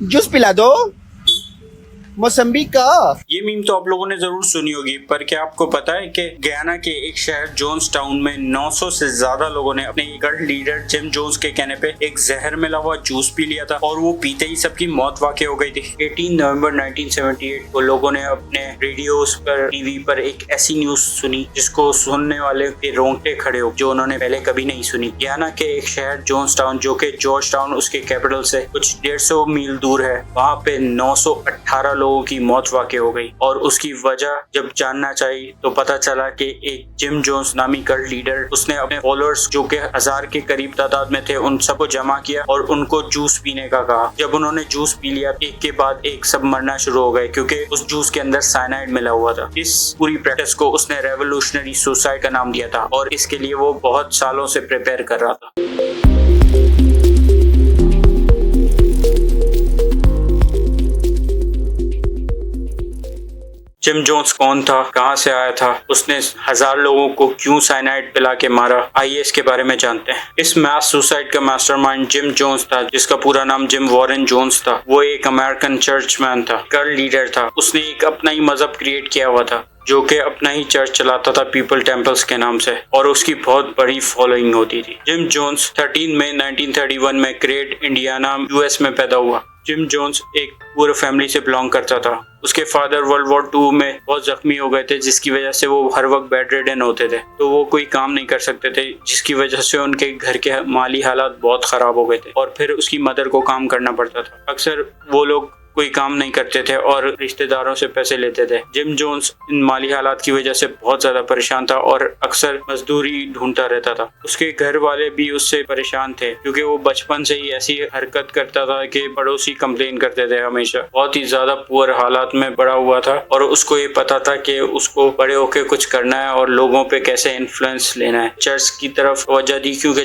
Juice पिला दो। मौसम्बी का। ये मीम तो आप लोगों ने जरूर सुनी होगी, पर क्या आपको पता है कि गयाना के एक शहर जोन्स टाउन में 900 से ज्यादा लोगों ने अपने गढ़ लीडर जिम जोन्स के कहने पे एक जहर मिला हुआ जूस पी लिया था और वो पीते ही सबकी मौत वाक़ई हो गई थी। 18 नवंबर 1978 को लोगों ने अपने रेडियोस पर, टीवी पर एक ऐसी न्यूज सुनी जिसको सुनने वाले के रोंगटे खड़े हो, जो उन्होंने पहले कभी नहीं सुनी। गयाना के एक शहर जोन्स टाउन, जो कि जॉर्ज टाउन उसके कैपिटल से कुछ 150 मील दूर है, वहाँ पे 918 लोगों की मौत वाक़ई हो गई। और उसकी वजह जब जानना चाहिए तो पता चला कि एक जिम जोन्स नामी गढ़ लीडर, उसने अपने फॉलोअर्स जो कि 1000 के करीब तादाद में थे, उन सबको जमा किया और उनको जूस पीने का कहा। जब उन्होंने जूस पी लिया, एक के बाद एक सब मरना शुरू हो गए, क्योंकि उस जूस के अंदर साइनाइड मिला हुआ था। इस पूरी प्रैक्टिस को उसने रेवोल्यूशनरी सुसाइड का नाम दिया था और इसके लिए वो बहुत सालों से प्रिपेयर कर रहा था। जिम जोन्स कौन था, कहां से आया था, उसने 1000 लोगों को क्यों साइनाइड पिला के मारा, आइए इसके बारे में जानते हैं। इस मास सुसाइड का मास्टरमाइंड जिम जोन्स था, जिसका पूरा नाम जिम वॉरेन जोन्स था। वो एक अमेरिकन चर्चमैन था, गढ़ लीडर था। उसने एक अपना ही मजहब क्रिएट किया हुआ था, जो कि अपना ही चर्च चलाता था पीपल टेम्पल्स के नाम से, और उसकी बहुत बड़ी फॉलोइंग होती थी। जिम जोन्स 13 मई 1931 में ग्रेट इंडियाना यूएस में पैदा हुआ। जिम जोन्स एक पूरे फैमिली से बिलोंग करता था। उसके फादर वर्ल्ड वॉर 2 में बहुत जख्मी हो गए थे, जिसकी वजह से वो हर वक्त बेड रिडन होते थे, तो वो कोई काम नहीं कर सकते थे, जिसकी वजह से उनके घर के माली हालात बहुत खराब हो गए थे और फिर उसकी मदर को काम करना पड़ता था। अक्सर वो लोग कोई काम नहीं करते थे और रिश्तेदारों से पैसे लेते थे। जिम जोन्स इन माली हालात की वजह से बहुत ज्यादा परेशान था और अक्सर मजदूरी ढूंढता रहता था। उसके घर वाले भी उससे परेशान थे, क्योंकि वो बचपन से ही ऐसी हरकत करता था कि पड़ोसी कंप्लेन करते थे हमेशा। बहुत ही ज्यादा पुअर हालात में बड़ा हुआ था और उसको ये पता था कि उसको बड़े होके कुछ करना है और लोगों पे कैसे इन्फ्लुएंस लेना है। चर्च की तरफ वजह दी, क्योंकि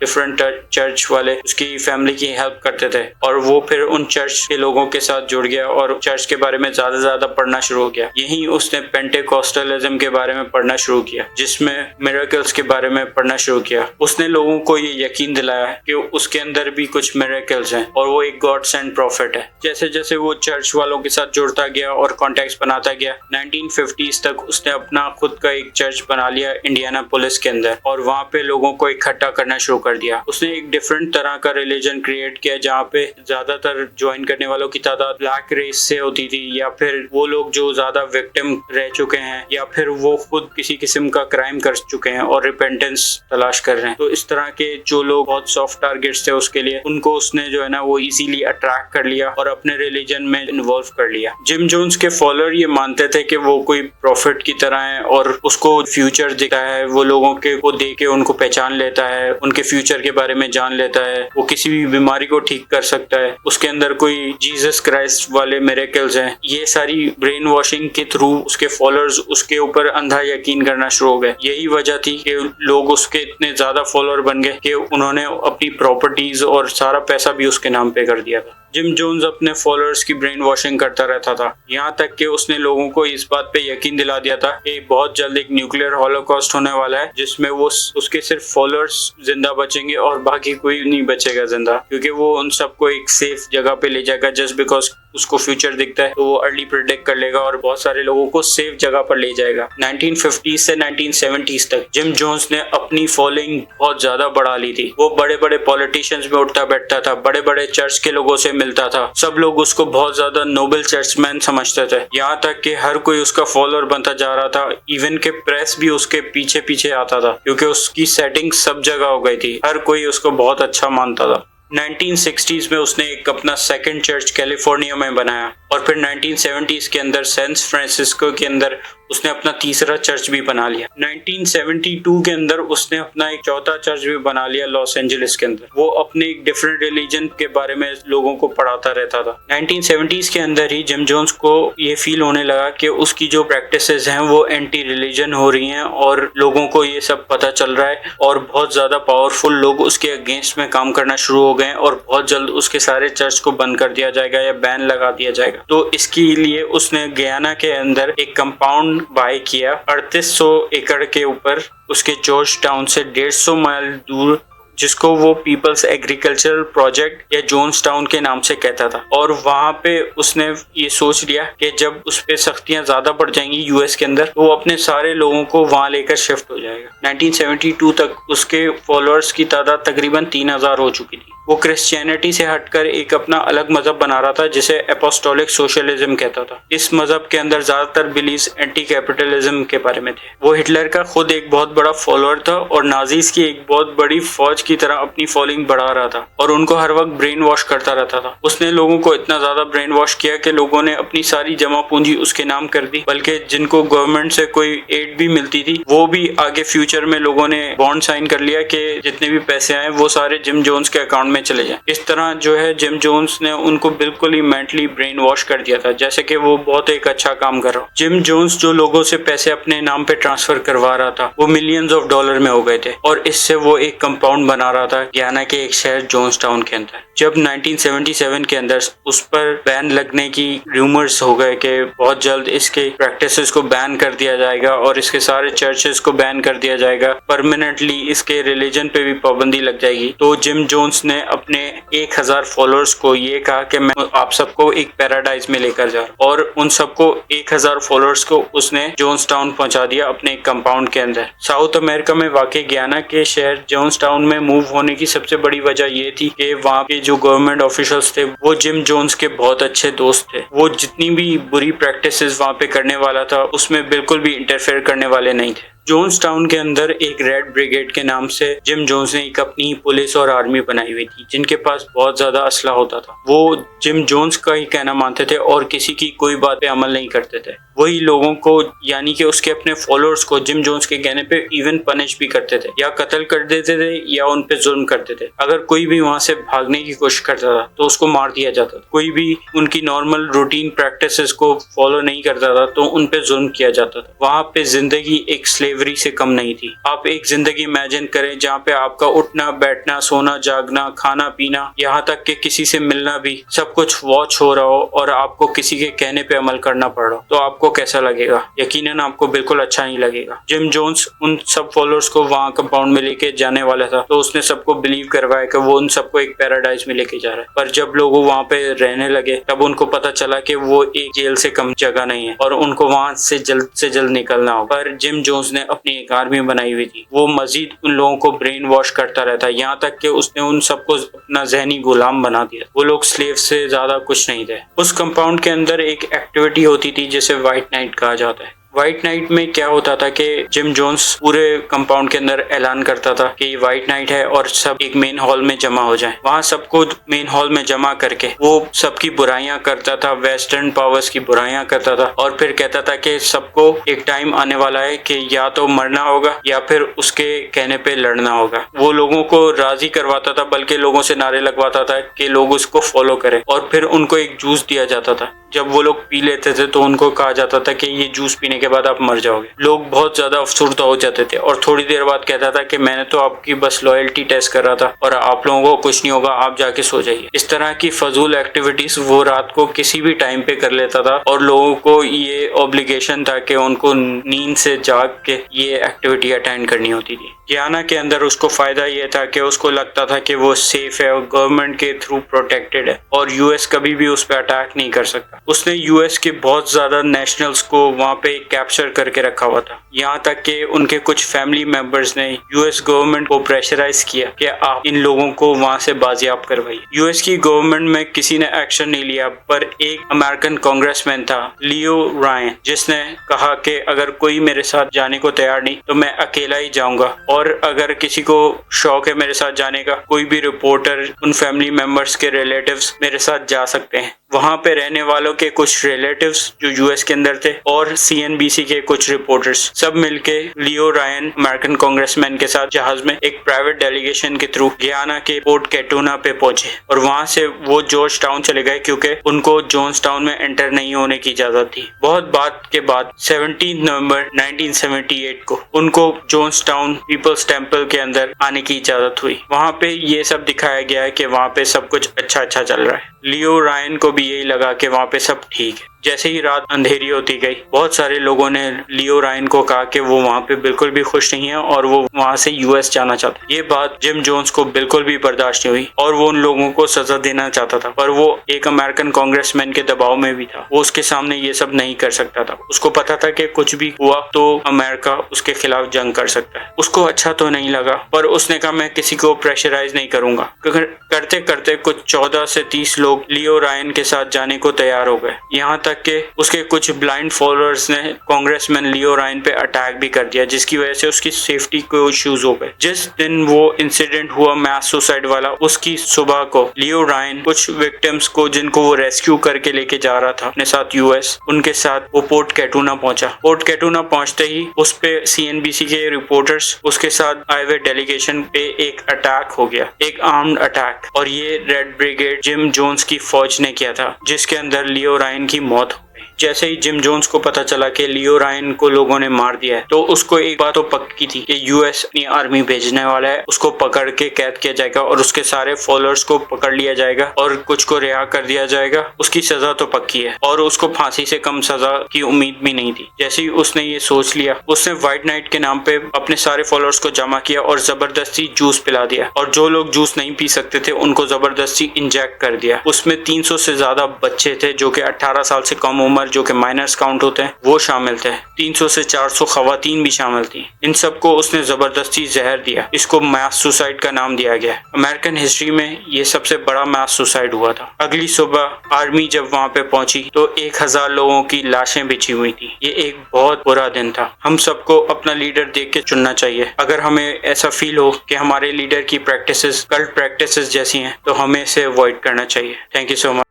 डिफरेंट चर्च वाले उसकी फैमिली की हेल्प करते थे और वो फिर उन चर्च के लोगों के साथ जुड़ गया और चर्च के बारे में ज्यादा पढ़ना शुरू हो गया। यहीं उसने पेंटेकोस्टलिज्म के बारे में पढ़ना शुरू किया, जिसमें मिरेकल्स के बारे में पढ़ना शुरू किया। उसने लोगों को ये यकीन दिलाया कि उसके अंदर भी कुछ मिरेकल्स हैं और वो एक गॉड सेंट प्रॉफिट है। जैसे जैसे वो चर्च वालों के साथ जुड़ता गया और कॉन्टेक्ट्स बनाता गया, 1950s तक उसने अपना खुद का एक चर्च बना लिया इंडियानापोलिस के अंदर और वहाँ पे लोगों को इकट्ठा करना शुरू कर दिया। उसने एक डिफरेंट तरह का रिलीजन क्रिएट किया, जहाँ पे ज्यादातर ज्वाइन करने वालों की तादाद ब्लैक रेस से होती थी, या फिर वो लोग जो ज्यादा विक्टिम रह चुके हैं, या फिर वो खुद किसी किस्म का क्राइम कर चुके हैं और रिपेंटेंस तलाश कर रहे हैं। तो इस तरह के जो लोग बहुत सॉफ्ट टारगेट्स थे उसके लिए, उनको उसने जो है ना वो इजीली अट्रैक्ट कर लिया और अपने रिलीजन में इन्वॉल्व कर लिया। जिम जोन्स के फॉलोअर ये मानते थे कि वो कोई प्रॉफिट की तरह है और उसको फ्यूचर दिखता है, वो लोगों के को देख के उनको पहचान लेता है, उनके फ्यूचर के बारे में जान लेता है, वो किसी भी बीमारी को ठीक कर सकता है, उसके अंदर कोई जीसस क्राइस्ट वाले मिरेकल्स हैं। ये सारी ब्रेन वॉशिंग के थ्रू उसके फॉलोअर्स उसके ऊपर अंधा यकीन करना शुरू हो गए। यही वजह थी कि लोग उसके इतने ज्यादा फॉलोअर बन गए कि उन्होंने अपनी प्रॉपर्टीज और सारा पैसा भी उसके नाम पे कर दिया था। जिम जोन्स अपने फॉलोअर्स की ब्रेन वॉशिंग करता रहता था, यहाँ तक कि उसने लोगों को इस बात पे यकीन दिला दिया था कि बहुत जल्द एक न्यूक्लियर हॉलोकॉस्ट होने वाला है, जिसमें वो उसके सिर्फ फॉलोअर्स जिंदा बचेंगे और बाकी कोई नहीं बचेगा जिंदा, क्योंकि वो उन सबको एक सेफ जगह पे ले जाएगा। जस्ट बिकॉज उसको फ्यूचर दिखता है तो वो अर्ली प्रिडिक्ट कर लेगा और बहुत सारे लोगों को सेफ जगह पर ले जाएगा। 1950 से 1970s तक जिम जोन्स ने अपनी फॉलोइंग बहुत ज्यादा बढ़ा ली थी। वो बड़े बड़े पॉलिटिशियंस में उठता बैठता था, बड़े बड़े चर्च के लोगों से मिलता था, सब लोग उसको बहुत ज्यादा नोबल चर्चमैन समझते थे, यहाँ तक कि हर कोई उसका फॉलोअर बनता जा रहा था। इवन के प्रेस भी उसके पीछे पीछे आता था, क्योंकि उसकी सेटिंग सब जगह हो गई थी, हर कोई उसको बहुत अच्छा मानता था। 1960s में उसने एक अपना सेकंड चर्च कैलिफोर्निया में बनाया और फिर 1970s के अंदर सैन फ्रांसिस्को के अंदर उसने अपना तीसरा चर्च भी बना लिया। 1972 के अंदर उसने अपना एक चौथा चर्च भी बना लिया लॉस एंजलिस के अंदर। वो अपने एक डिफरेंट रिलीजन के बारे में लोगों को पढ़ाता रहता था। 1970s के अंदर ही जिम जोन्स को ये फील होने लगा कि उसकी जो प्रैक्टिसेस हैं वो एंटी रिलीजन हो रही हैं और लोगों को ये सब पता चल रहा है और बहुत ज्यादा पावरफुल लोग उसके अगेंस्ट में काम करना शुरू हो गए और बहुत जल्द उसके सारे चर्च को बंद कर दिया जाएगा या बैन लगा दिया जाएगा। तो इसके लिए उसने गयाना के अंदर एक कंपाउंड बाय किया 3800 एकड़ के ऊपर, उसके जॉर्ज टाउन से 150 माइल दूर जिसको वो पीपल्स एग्रीकल्चरल प्रोजेक्ट या जोन्सटाउन के नाम से कहता था। और वहां पे उसने ये सोच लिया कि जब उस पे सख्तियां ज्यादा बढ़ जाएंगी यूएस के अंदर, तो वो अपने सारे लोगों को वहां लेकर शिफ्ट हो जाएगा। 1972 तक उसके फॉलोअर्स की तादाद तकरीबन 3000 हो चुकी थी। वो क्रिश्चियनिटी से हटकर एक अपना अलग मजहब बना रहा था जिसे एपोस्टोलिक सोशलिज्म कहता था। इस मजहब के अंदर ज्यादातर बिलीव्स एंटी कैपिटलिज्म के बारे में थे। वो हिटलर का खुद एक बहुत बड़ा फॉलोअर था और नाजीज की एक बहुत बड़ी फौज की तरह अपनी फॉलोइंग बढ़ा रहा था और उनको हर वक्त ब्रेन वॉश करता रहता था। उसने लोगों को इतना ज्यादा ब्रेन वॉश किया कि लोगों ने अपनी सारी जमा पूंजी उसके नाम कर दी, बल्कि जिनको गवर्नमेंट से कोई एड भी मिलती थी वो भी आगे फ्यूचर में लोगों ने बॉन्ड साइन कर लिया कि जितने भी पैसे आए वो सारे जिम जोन्स के अकाउंट में चले जाएं। इस तरह जो है जिम जोन्स ने उनको बिल्कुल ही मेंटली ब्रेन वॉश कर दिया था, जैसे कि वो बहुत एक अच्छा काम कर रहा हो। जिम जोन्स जो लोगों से पैसे अपने नाम पे ट्रांसफर करवा रहा था वो मिलियंस ऑफ डॉलर में हो गए थे और इससे वो एक कंपाउंड बना रहा था गयाना के एक शहर जोन्सटाउन के अंदर। जब 1977 के अंदर उस पर बैन लगने की रूमर्स हो गए कि बहुत जल्द इसके प्रैक्टिसेस को बैन कर दिया जाएगा और इसके सारे चर्चेस को बैन कर दिया जाएगा, परमानेंटली इसके रिलीजन पे भी पाबंदी लग जाएगी, तो जिम जोन्स ने अपने 1000 फॉलोअर्स को ये कहा कि मैं आप सबको एक पैराडाइज में लेकर जा रहा हूं। और उन सबको 1000 फॉलोअर्स को उसने जोन्सटाउन पहुंचा दिया अपने कंपाउंड के अंदर। साउथ अमेरिका में वाकई गयाना के शहर जोन्सटाउन में मूव होने की सबसे बड़ी वजह ये थी कि वहाँ के जो गवर्नमेंट ऑफिशियल्स थे वो जिम जोन्स के बहुत अच्छे दोस्त थे। वो जितनी भी बुरी प्रैक्टिसेस वहाँ पे करने वाला था उसमें बिल्कुल भी इंटरफेयर करने वाले नहीं थे। जोन्सटाउन के अंदर एक रेड ब्रिगेड के नाम से जिम जोन्स ने एक अपनी पुलिस और आर्मी बनाई हुई थी जिनके पास बहुत ज्यादा असला होता था। वो जिम जोन्स का ही कहना मानते थे और किसी की कोई बात पे अमल नहीं करते थे। वही लोगों को यानी कि उसके अपने फॉलोअर्स को जिम जोन्स के कहने पे इवन पनिश भी करते थे, या कत्ल कर देते थे या उन पे जुल्म करते थे। अगर कोई भी वहां से भागने की कोशिश करता था तो उसको मार दिया जाता था। कोई भी उनकी नॉर्मल रूटीन प्रैक्टिसेस को फॉलो नहीं करता था तो उन पे जुल्म किया जाता था। वहां पे जिंदगी एक स्लेवरी से कम नहीं थी। आप एक जिंदगी इमेजिन करें जहाँ पे आपका उठना बैठना सोना जागना खाना पीना यहाँ तक कि किसी से मिलना भी सब कुछ वॉच हो रहा हो और आपको किसी के कहने पे अमल करना पड़ रहा हो, तो आपको कैसा लगेगा? यकीनन आपको बिल्कुल अच्छा नहीं लगेगा। जिम जोन्स उन सब फॉलोअर्स को वहां कंपाउंड में लेके जाने वाला था तो उसने सबको बिलीव करवाया कि वो उन सबको एक पैराडाइज में लेके जा रहा है। पर जब लोग वहां पे रहने लगे तब उनको पता चला कि वो एक जेल से कम जगह नहीं है और उनको वहां से जल्द निकलना हो। पर जिम जोन्स ने अपनी एक आर्मी बनाई हुई थी। वो मजीद उन लोगों को ब्रेन वॉश करता रहता, यहाँ तक कि उसने उन सबको अपना जहनी गुलाम बना दिया। वो लोग स्लेव से ज्यादा कुछ नहीं थे। उस कंपाउंड के अंदर एक एक्टिविटी होती थी जिसे व्हाइट नाइट कहा जाता है। व्हाइट नाइट में क्या होता था कि जिम जोन्स पूरे कंपाउंड के अंदर ऐलान करता था कि ये व्हाइट नाइट है और सब एक मेन हॉल में जमा हो जाएं। वहां सबको मेन हॉल में जमा करके वो सबकी बुराइयां करता था, वेस्टर्न पावर्स की बुराइयां करता था और फिर कहता था कि सबको एक टाइम आने वाला है कि या तो मरना होगा या फिर उसके कहने पे लड़ना होगा। वो लोगों को राजी करवाता था, बल्कि लोगों से नारे लगवाता था कि लोग उसको फॉलो करें और फिर उनको एक जूस दिया जाता था। जब वो लोग पी लेते थे तो उनको कहा जाता था कि ये जूस पीने के बाद आप मर जाओगे। लोग बहुत ज्यादा अफसुर्दा हो जाते थे और थोड़ी देर बाद कहता था कि मैंने तो आपकी बस लॉयल्टी टेस्ट कर रहा था और आप लोगों को कुछ नहीं होगा, आप जाके सो जाइए। इस तरह की फजूल एक्टिविटीज वो रात को किसी भी टाइम पे कर लेता था और लोगों को ये ऑब्लिगेशन था कि उनको नींद से जाग के ये एक्टिविटी अटेंड करनी होती थी। गयाना के अंदर उसको फायदा ये था कि उसको लगता था कि वो सेफ है और गवर्नमेंट के थ्रू प्रोटेक्टेड है और यूएस कभी भी उस पर अटैक नहीं कर सकता। उसने यूएस के बहुत ज्यादा नेशनल्स को वहां पे कैप्चर करके रखा हुआ था, यहाँ तक कि उनके कुछ फैमिली मेंबर्स ने यूएस गवर्नमेंट को प्रेशराइज किया कि आप इन लोगों को वहां से बाजियाब करवाइए। यूएस की गवर्नमेंट में किसी ने एक्शन नहीं लिया, पर एक अमेरिकन कांग्रेसमैन था लियो रायन, जिसने कहा कि अगर कोई मेरे साथ जाने को तैयार नहीं तो मैं अकेला ही जाऊंगा और अगर किसी को शौक है मेरे साथ जाने का, कोई भी रिपोर्टर उन फैमिली मेंबर्स के रिलेटिव्स मेरे साथ जा सकते हैं। वहां पे रहने वालों के कुछ रिलेटिव्स जो यूएस के अंदर थे और सीएनबीसी के कुछ रिपोर्टर्स सब मिलके लियो रायन अमेरिकन कांग्रेसमैन के साथ जहाज में एक प्राइवेट डेलीगेशन के थ्रू गयाना के पोर्ट कैटूना पे पहुंचे और वहां से वो जॉर्ज टाउन चले गए क्योंकि उनको जोन्स टाउन में एंटर नहीं होने की इजाजत थी। बहुत बात के बाद 17 नवंबर 1978 को उनको जोन्स टाउन पीपल्स टेम्पल के अंदर आने की इजाजत हुई। वहां पे ये सब दिखाया गया है कि वहां पे सब कुछ अच्छा चल रहा है। लियो रायन को भी यही लगा कि वहां पे सब ठीक है। जैसे ही रात अंधेरी होती गई, बहुत सारे लोगों ने लियो रायन को कहा कि वो वहाँ पे बिल्कुल भी खुश नहीं है और वो वहाँ से यूएस जाना चाहता है। ये बात जिम जोन्स को बिल्कुल भी बर्दाश्त नहीं हुई और वो उन लोगों को सजा देना चाहता था, पर वो एक अमेरिकन कांग्रेसमैन के दबाव में भी था। वो उसके सामने ये सब नहीं कर सकता था। उसको पता था कि कुछ भी हुआ तो अमेरिका उसके खिलाफ जंग कर सकता है। उसको अच्छा तो नहीं लगा, पर उसने कहा मैं किसी को प्रेशराइज नहीं करूंगा। करते करते कुछ 14 से 30 लोग लियो रायन के साथ जाने को तैयार हो गए। यहाँ तक कि उसके कुछ ब्लाइंड फॉलोअर्स ने कांग्रेसमैन लियो रायन पे अटैक भी कर दिया, जिसकी वजह से उसकी सेफ्टी को इश्यूज हो गए। जिस दिन वो इंसिडेंट हुआ मैस सुसाइड वाला, उसकी सुबह को लियो रायन कुछ विक्टिम्स को जिनको वो रेस्क्यू करके लेके जा रहा था अपने साथ यूएस, उनके साथ वो पोर्ट कैटूना पहुंचा। पोर्ट कैटूना पहुंचते ही उस पे सीएनबीसी के रिपोर्टर्स उसके साथ आए हुए डेलीगेशन पे एक अटैक हो गया, एक आर्म्ड अटैक, और ये रेड ब्रिगेड जिम जोन्स की फौज ने किया था, जिसके अंदर लियो रायन की मौत हो गई। जैसे ही जिम जोन्स को पता चला कि लियो रायन को लोगों ने मार दिया है, तो उसको एक बात तो पक्की थी कि यूएस अपनी आर्मी भेजने वाला है, उसको पकड़ के कैद किया जाएगा और उसके सारे फॉलोअर्स को पकड़ लिया जाएगा और कुछ को रिहा कर दिया जाएगा। उसकी सजा तो पक्की है और उसको फांसी से कम सजा की उम्मीद भी नहीं थी। जैसे ही उसने ये सोच लिया, उसने व्हाइट नाइट के नाम पे अपने सारे फॉलोअर्स को जमा किया और जबरदस्ती जूस पिला दिया, और जो लोग जूस नहीं पी सकते थे उनको जबरदस्ती इंजेक्ट कर दिया। उसमें 300 से ज्यादा बच्चे थे जो कि 18 साल से कम उम्र, जो कि माइनर्स काउंट होते हैं, वो शामिल थे। 300 से 400 खवातीन भी शामिल थी। इन सबको उसने जबरदस्ती जहर दिया। इसको मैस सुसाइड का नाम दिया गया। अमेरिकन हिस्ट्री में ये सबसे बड़ा मैस सुसाइड हुआ था। अगली सुबह आर्मी जब वहां पे पहुंची तो 1000 लोगों की लाशें बिछी हुई थी। ये एक बहुत बुरा दिन था। हम सबको अपना लीडर देख के चुनना चाहिए। अगर हमें ऐसा फील हो कि हमारे लीडर की प्रैक्टिसेस कल्ट प्रैक्टिसेस जैसी हैं, तो हमें इसे अवॉइड करना चाहिए। Thank you so much.